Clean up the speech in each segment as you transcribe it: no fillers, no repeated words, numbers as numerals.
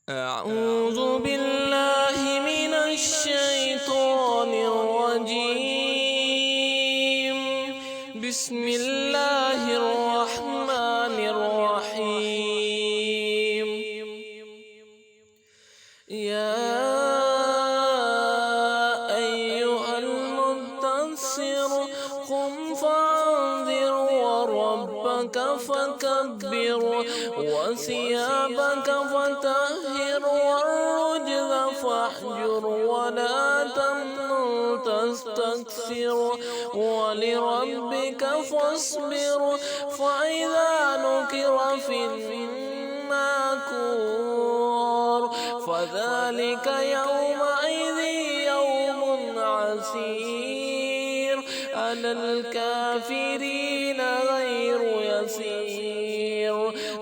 أعوذ بالله من الشيطان الرجيم. بسم الله الرحمن الرحيم. يا أيها المدثر قم فأنذر وربك فكبر وثيابك فطهر والرجز فاهجر ولا تمنن تستكثر ولربك فاصبر فإذا نكر في الناقور فذلك يومئذ يوم عسير على الكافرين غير يسير.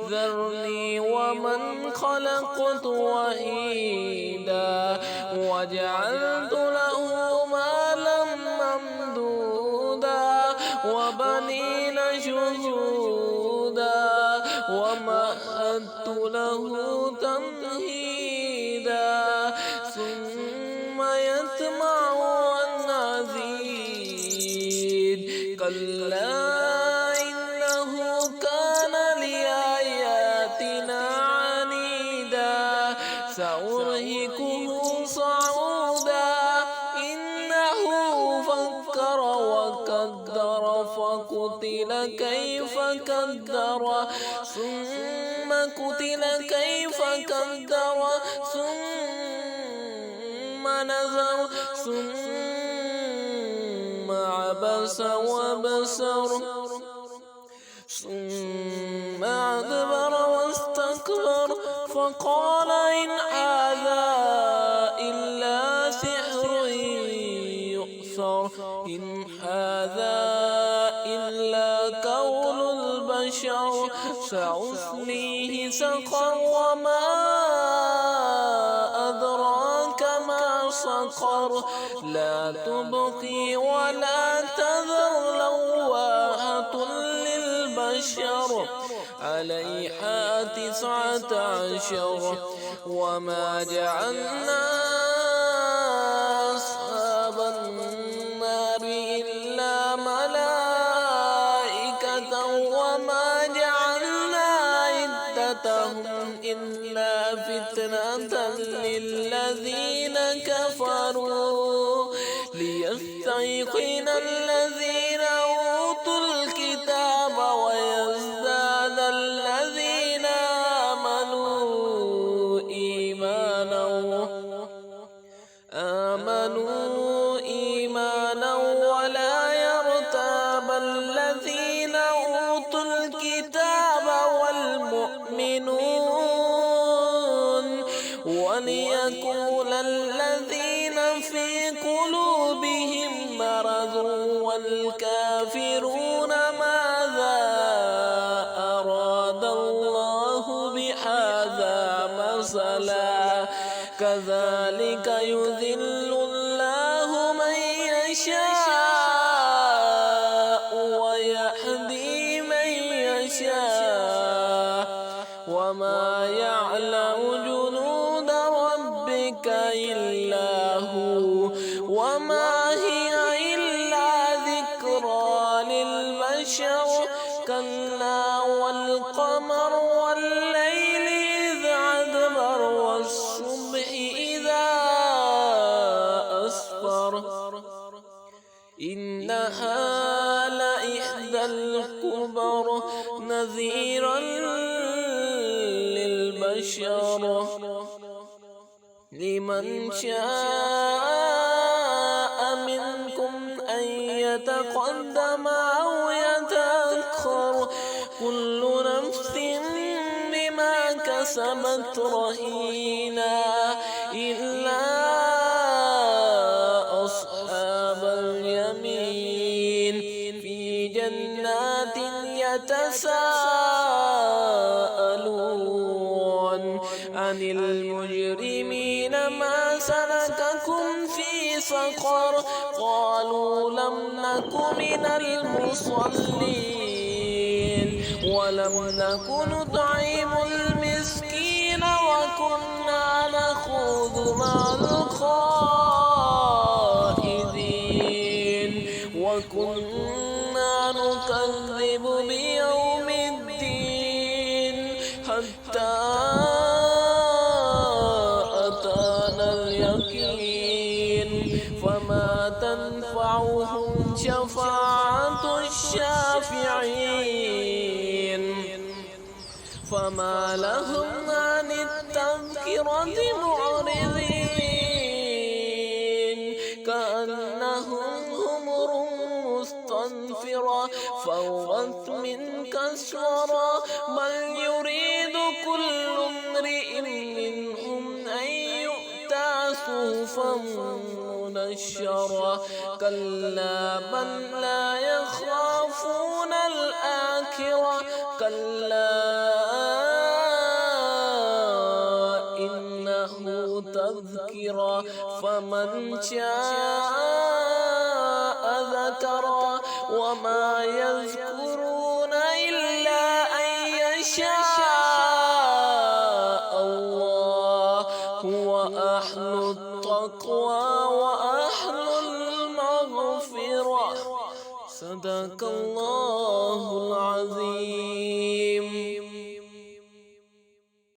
ذرني ومن خلقت وحيدا وجعلت له مالا ممدودا وبنين شهودا ومهدت له تمهيدا ثم يطمع أن أزيد كلا إنه كان لآياتنا عنيدا سأرهقه صعودا إنه فكر وقدر فقتل كيف قدر ثم قتل كيف قدر ثم نظر ثم عبس وبصر ثم أدبر واستكبر فقال إن هذا إلا سحر يؤثر إن هذا إلا قول البشر سأصليه سقر وما أدراك ما سقر لا تبقي ولا تذر لواحة للبشر عليها 19 وما جعلنا أصحاب النار إلا ملائكة وما جعلنا عدتهم إلا فتنة للذين كفروا ليستيقن الذين أوتوا الكتاب ويزداد الذين آمنوا إيمانا ولا يرتاب الذين أوتوا الكتاب والمؤمنون وليقول الذين في قلوبهم مرض والكافرون ماذا أراد الله بهذا مثلا كذلك يذل الله من يشاء ويهدي من يشاء وما يعلم جنود ربك إلا هو وما هي إلا ذكرى للبشر كلا والقمر والليل إذ أدبر والصبح إذا أسفر إنها لإحدى الكبر نذيرا للبشر لمن شاء منكم أن يتقدم أو يتأخر كل نفس بما كسبت رهينة إلا أصحاب اليمين في جنات يتساءلون عن المجرمين ما سلككم في سقر قالوا لم نك من المصلين ولم نك نطعم المسكين وكنا مع الخائدين وكنا نكذب بيوم الدين حتى أتانا اليقين فما تنفعهم شفاعة الشافعين فما لهم عن التذكرة معرضين كأنهم حمر مستنفرة فرت من كسورة بل يريد كل امرئ منهم أن يؤتى صحفا منشرة كلا بل لا يخافون الآخرة كلا إنه تذكرة فمن شاء ذكره وما يذكرون إلا أن يشاء الله هو أهل التقوى وأهل المغفرة صدق الله العظيم.